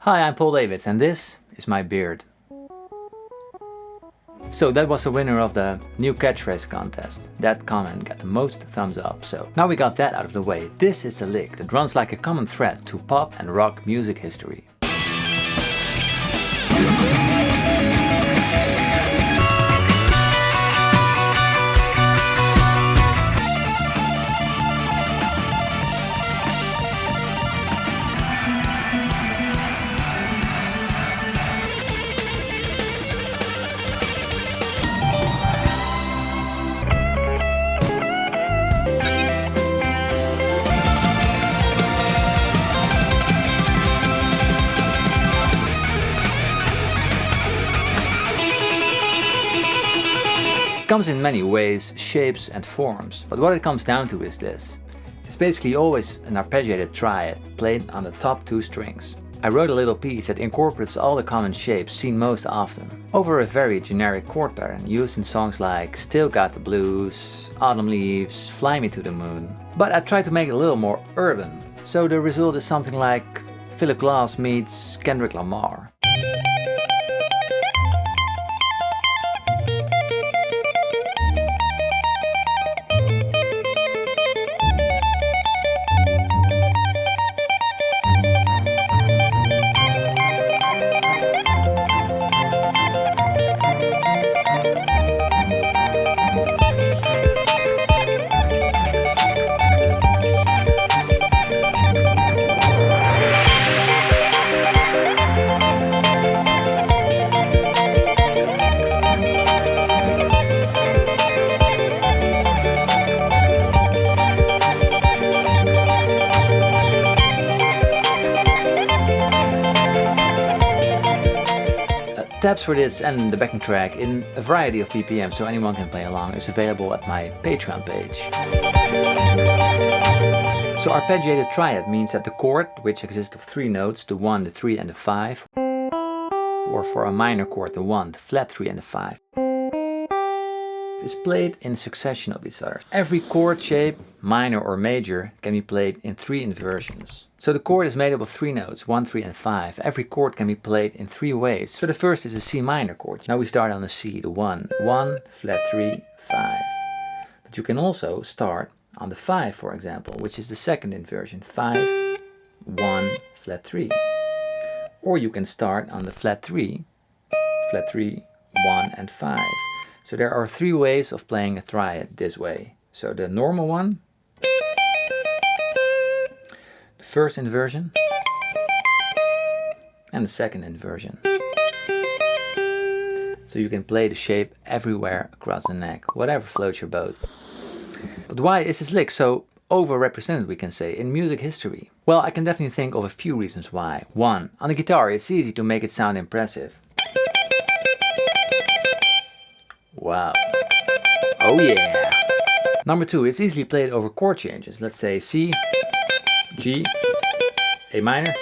Hi, I'm Paul Davids and this is my beard. So that was the winner of the new catchphrase contest. That comment got the most thumbs up, so now we got that out of the way. This is a lick that runs like a common thread to pop and rock music history. It comes in many ways, shapes and forms, but what it comes down to is this. It's basically always an arpeggiated triad played on the top two strings. I wrote a little piece that incorporates all the common shapes seen most often, over a very generic chord pattern used in songs like Still Got the Blues, Autumn Leaves, Fly Me to the Moon. But I tried to make it a little more urban, so the result is something like Philip Glass meets Kendrick Lamar. Tabs for this and the backing track in a variety of BPM, so anyone can play along, is available at my Patreon page. So arpeggiated triad means that the chord, which consists of three notes, the 1, the 3 and the 5, or for a minor chord the 1, the flat 3 and the 5, is played in succession of each other. Every chord shape, minor or major, can be played in 3 inversions. So the chord is made up of 3 notes, 1, 3 and 5. Every chord can be played in 3 ways. So the first is a C minor chord. Now we start on the C, the 1, 1, flat 3, 5. But you can also start on the 5, for example, which is the second inversion, 5, 1, flat 3. Or you can start on the flat 3, 1 and 5. So there are 3 ways of playing a triad this way. So the normal one, the first inversion, and the second inversion. So you can play the shape everywhere across the neck, whatever floats your boat. But why is this lick so overrepresented, we can say, in music history? Well, I can definitely think of a few reasons why. 1. On the guitar, it's easy to make it sound impressive. Wow. Oh yeah. Number 2, it's easily played over chord changes. Let's say C, G, A minor.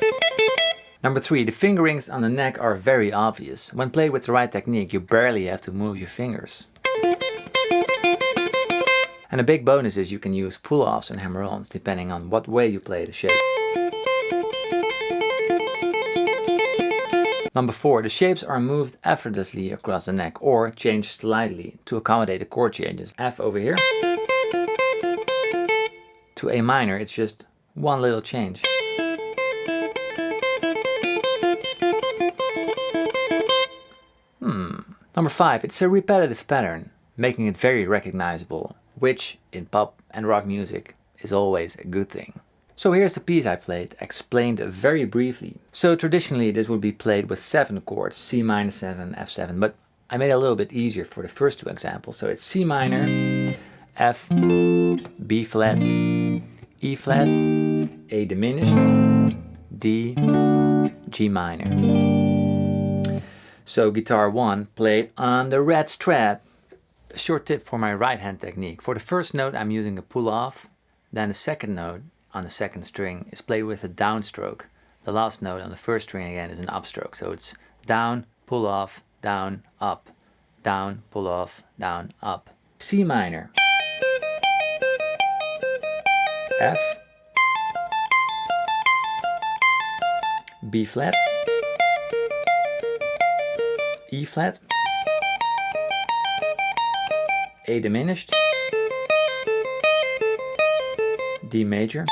Number 3, the fingerings on the neck are very obvious. When played with the right technique, you barely have to move your fingers. And a big bonus is you can use pull-offs and hammer-ons depending on what way you play the shape. Number 4, the shapes are moved effortlessly across the neck or changed slightly to accommodate the chord changes. F over here. To A minor, it's just one little change. Number 5, it's a repetitive pattern, making it very recognizable, which in pop and rock music is always a good thing. So here's the piece I played, explained very briefly. So traditionally this would be played with 7 chords, C minor 7, F7, but I made it a little bit easier for the first 2 examples. So it's C minor, F, B flat, E flat, A diminished, D, G minor. So guitar 1 played on the red strat. A short tip for my right hand technique. For the first note I'm using a pull off, then the second note on the second string is played with a downstroke. The last note on the first string again is an upstroke. So it's down, pull off, down, up, down, pull off, down, up. C minor, F, B flat, E flat, A diminished, D major,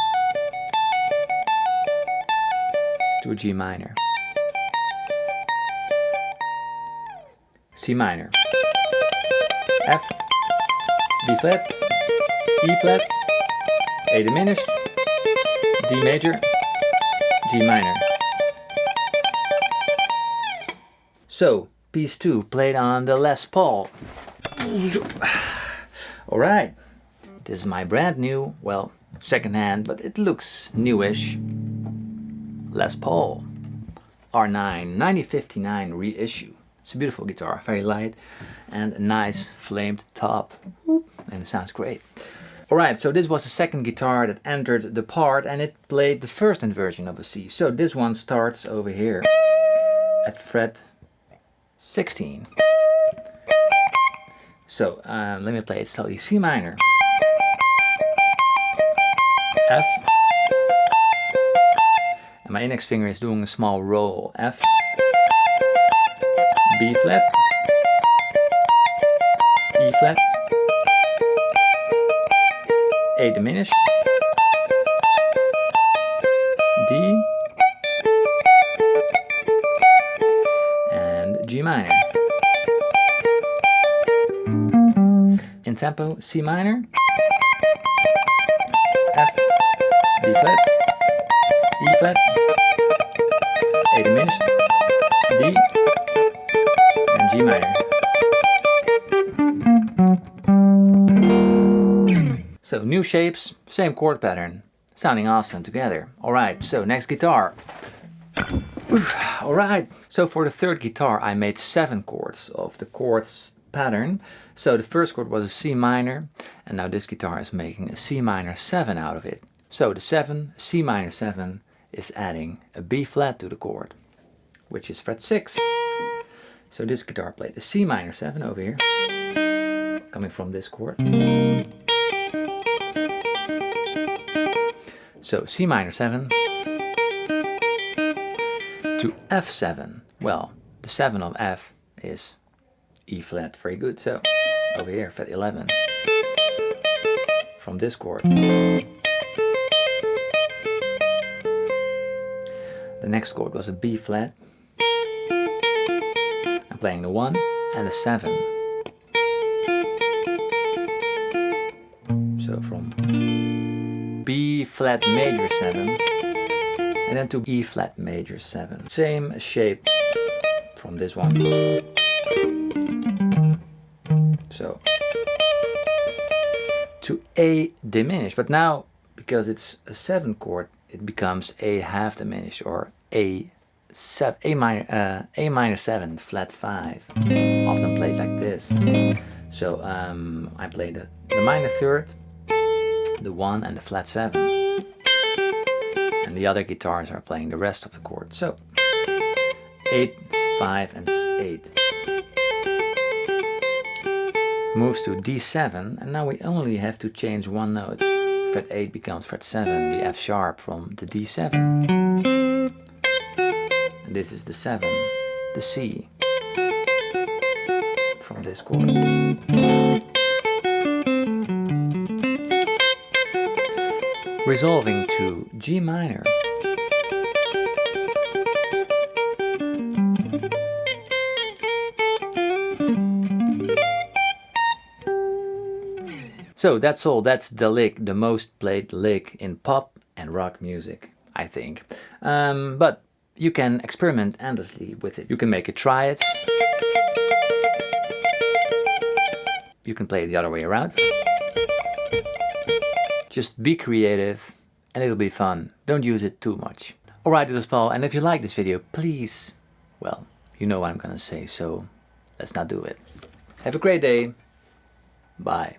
to a G minor, C minor, F, B flat, E flat, A diminished, D major, G minor. So, piece 2 played on the Les Paul. Alright, this is my brand new, well, second hand, but it looks newish, Les Paul R9 9059 reissue. It's a beautiful guitar, very light and a nice flamed top, and it sounds great. Alright, so this was the second guitar that entered the part and it played the first inversion of a C. So this one starts over here at fret 16. So let me play it slowly. C minor, F, and my index finger is doing a small roll. F, B flat, E flat, A diminished, D, and G minor. In tempo, C minor, F, B flat, E flat, A diminished, D, and G minor. So new shapes, same chord pattern, sounding awesome together. Alright, so next guitar. Alright, so for the third guitar I made 7 chords of the chords pattern. So the first chord was a C minor, and now this guitar is making a C minor 7 out of it. So the 7, C minor 7, is adding a B flat to the chord, which is fret 6. So this guitar played a C minor 7 over here, coming from this chord. So C minor 7 to F7. Well, the 7 of F is E flat, very good. So over here, fret 11, from this chord. The next chord was a B flat. I'm playing the 1 and the 7. So from B flat major 7 and then to E flat major 7. Same shape from this one. So to A diminished, but now because it's a 7 chord, it becomes A half diminished, or A minor 7 flat 5, often played like this. So I play the minor third, the 1 and the flat 7, and the other guitars are playing the rest of the chords. So 8, 5 and 8. Moves to D7, and now we only have to change one note. Fret 8 becomes fret 7, the F sharp from the D7. And this is the 7, the C, from this chord. Resolving to G minor. So that's all, that's the lick, the most played lick in pop and rock music, I think. But you can experiment endlessly with it. You can make it triads. You can play it the other way around. Just be creative and it'll be fun. Don't use it too much. Alright, this was Paul, and if you like this video, please, well, you know what I'm gonna say, so let's not do it. Have a great day. Bye.